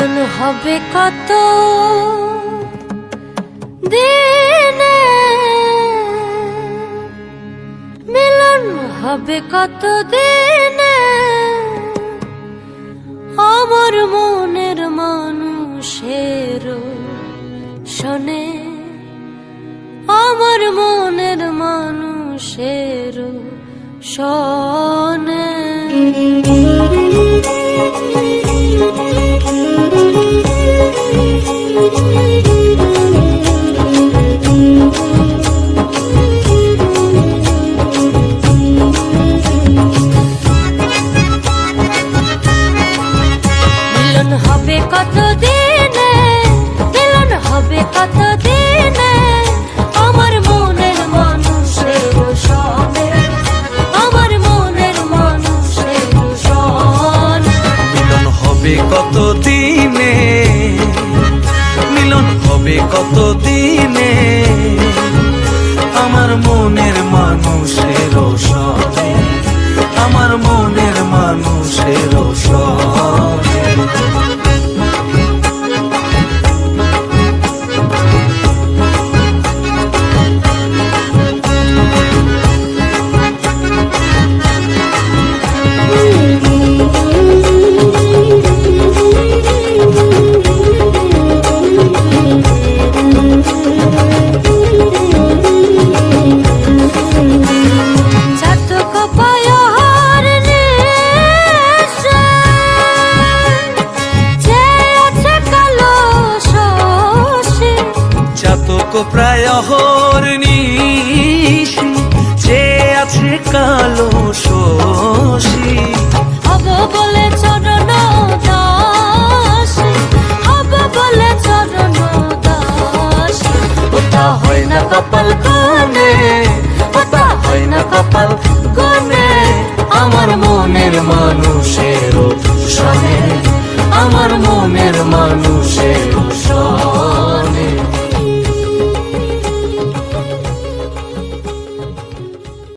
মিলন হবে কত দিনে, মিলন হবে কত দিনে, আমার মনের মানুষের শোনে, আমার মনের মানুষের শোনে। মিলন হবে কত দিনে, মিলন হবে কত দিনে, আমার মনের মানুষের শোনে, আমার মনের মানুষের শোনে। মিলন হবে কত দিনে, মিলন হবে কত দিনে, আমার মনের মানুষের শোনে, আমার মনের মানুষের শোনে। প্রায় অহর্নিশি যে আছে কালো শোষী, হব বলে চরণ দাসী, হব বলে চরণ দাসী। ওটা হয় না কপাল কোণে, ওটা হয় না কপাল কোণে, আমার মনের মানুষের শোনে, আমার মনের মানুষের শোনে।